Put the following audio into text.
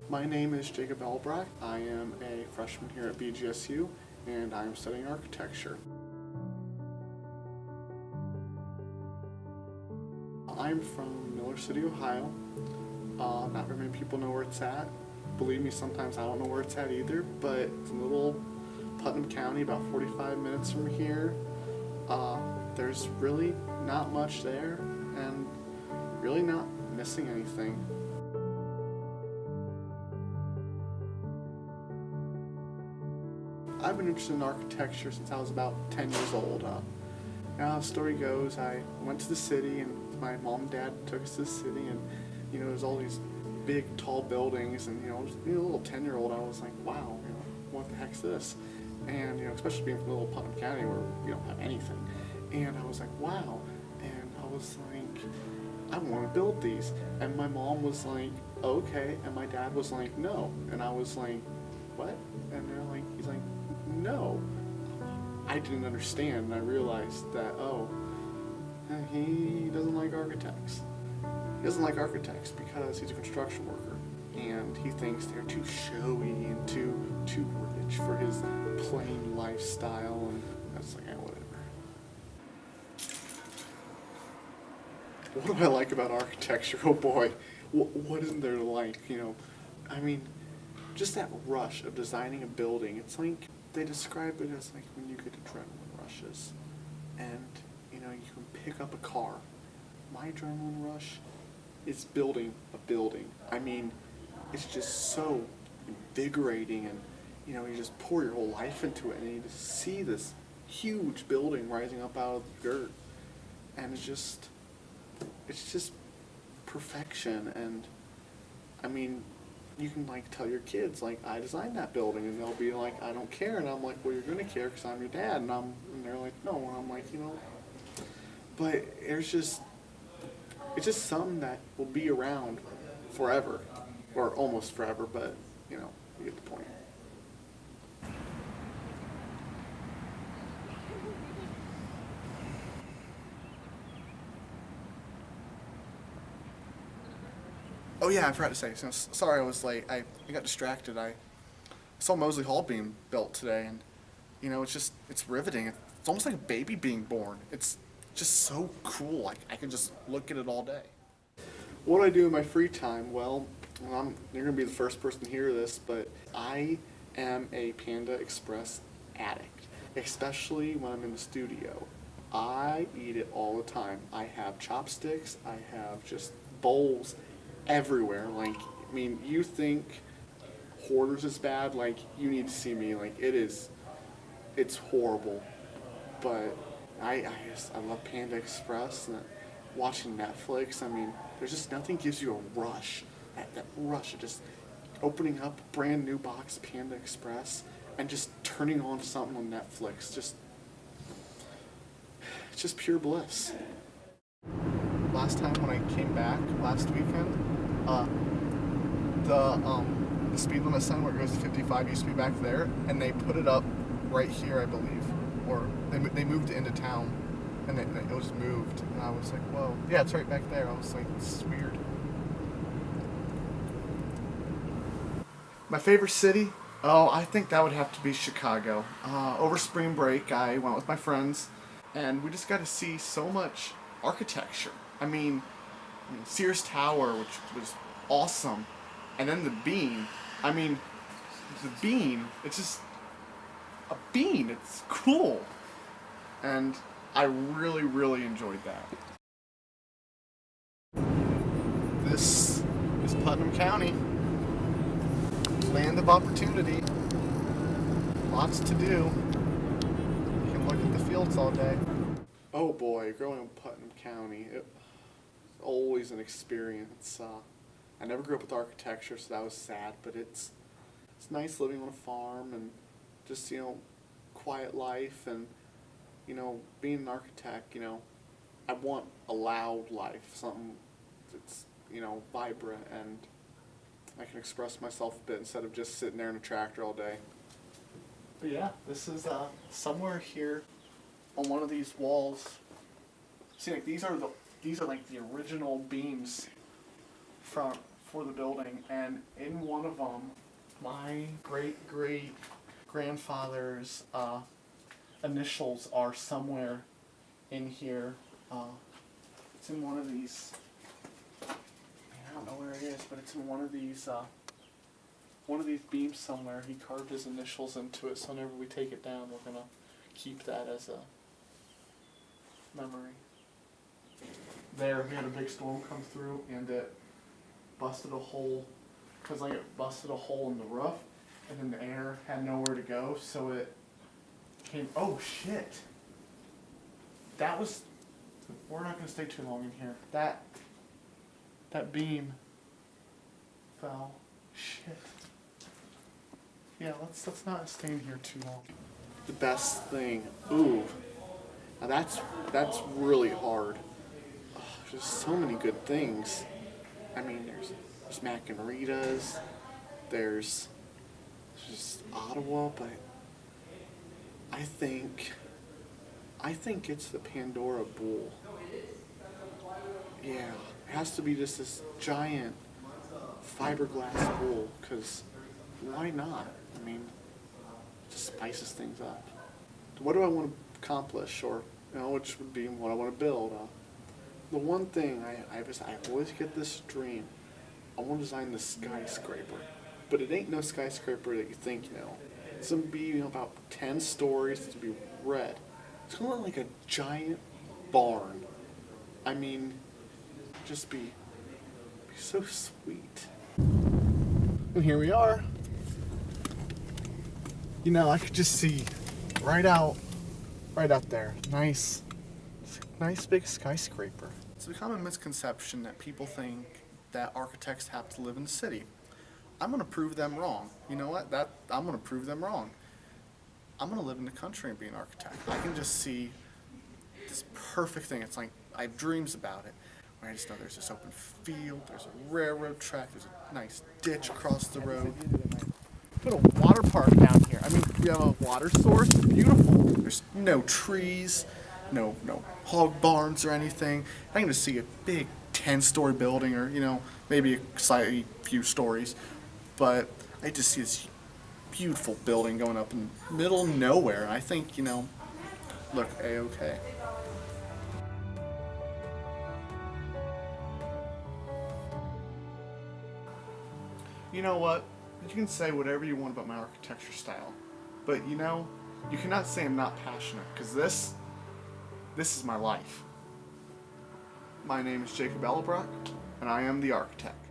My name is Jacob Ellerbrock. I am a freshman here at BGSU and I'm studying architecture. I'm from Miller City, Ohio. Not very many people know where it's at. Believe me, sometimes I don't know where it's at either, but it's in little Putnam County, about 45 minutes from here. There's really not much there and really not missing anything. I've been interested in architecture since I was about 10 years old. Now the story goes, I went to the city and my mom and dad took us to the city, and there's all these big tall buildings, and a little 10-year-old, I was like, wow, what the heck's this? And especially being from little Putnam County where we don't have anything. And I was like, wow. And I was like, I want to build these. And my mom was like, okay. And my dad was like, no. And I was like, what? And he's like, no. I didn't understand, and I realized that, he doesn't like architects. He doesn't like architects because he's a construction worker, and he thinks they're too showy and too rich for his plain lifestyle, and I was like, whatever. What do I like about architecture? Oh boy, what isn't there to like? Just that rush of designing a building. It's like they describe it as like when you get adrenaline rushes, and you can pick up a car. My adrenaline rush is building a building. It's just so invigorating, and you just pour your whole life into it, and you just see this huge building rising up out of the dirt, and it's just perfection. And you can tell your kids I designed that building, and they'll be like, I don't care, and I'm like, well, you're gonna care because I'm your dad, and they're like, no, and I'm like, but it's just something that will be around forever, or almost forever, but you get the point. Oh yeah, I forgot to say. Sorry I was late. I got distracted. I saw Mosley Hall being built today, and it's riveting. It's almost like a baby being born. It's just so cool. I can just look at it all day. What do I do in my free time? Well, you're gonna be the first person to hear this, but I am a Panda Express addict, especially when I'm in the studio. I eat it all the time. I have chopsticks. I have just bowls everywhere. You think Hoarders is bad? You need to see me. It's horrible. But I love Panda Express and watching Netflix. There's just nothing gives you a rush. That rush of just opening up a brand new box of Panda Express and just turning on something on Netflix. It's just pure bliss. Last time when I came back last weekend, the speed limit sign where it goes to 55 used to be back there, and they put it up right here, I believe, or they moved it into town, and it was moved, and I was like, whoa, yeah, it's right back there. I was like, this is weird. My favorite city? Oh, I think that would have to be Chicago. Over spring break, I went with my friends, and we just got to see so much architecture. Sears Tower, which was awesome, and then the Bean. The Bean, it's just a bean. It's cool, and I really, really enjoyed that. This is Putnam County, land of opportunity. Lots to do. You can look at the fields all day. Oh boy, growing up in Putnam County, it was always an experience. I never grew up with architecture, so that was sad, but it's nice living on a farm and just, quiet life, and, being an architect, I want a loud life, something that's, vibrant, and I can express myself a bit instead of just sitting there in a tractor all day. But yeah, this is somewhere here on one of these walls. See, these are the original beams for for the building, and in one of them, my great-great-grandfather's initials are somewhere in here. It's in one of these. I don't know where it is, but it's in one of these beams somewhere. He carved his initials into it, so whenever we take it down, we're gonna keep that as a memory. There, we had a big storm come through, and it busted a hole, because like it busted a hole in the roof, and then the air had nowhere to go, so it came. Oh shit! That was. We're not gonna stay too long in here. That beam fell. Shit. Yeah, let's not stay in here too long. The best thing. Ooh. Now that's really hard. Oh, there's so many good things. I mean, there's Mac and Rita's. There's just Ottawa, but I think it's the Pandora Bowl. Yeah, it has to be just this giant fiberglass bowl, because why not? I mean, it just spices things up. What do I want to accomplish, or which would be what I want to build? The one thing I always get this dream. I want to design the skyscraper, but it ain't no skyscraper that you think. It's gonna be about 10 stories. It's gonna be red. It's gonna look like a giant barn. I mean, just be so sweet. And here we are. I could just see right out there. Nice big skyscraper. It's a common misconception that people think that architects have to live in the city. I'm gonna prove them wrong. You know what? I'm gonna prove them wrong. I'm gonna live in the country and be an architect. I can just see this perfect thing. It's like I have dreams about it. Where I just know there's this open field, there's a railroad track, there's a nice ditch across the road. Put a water park down here. I mean, we have a water source. It's beautiful. There's no trees, no hog barns or anything. I can just see a big 10-story building, or maybe a slightly few stories, but I just see this beautiful building going up in the middle of nowhere. And I think look A-okay. You know what? You can say whatever you want about my architecture style, but you cannot say I'm not passionate, because this is my life. My name is Jacob Ellerbrock, and I am the architect.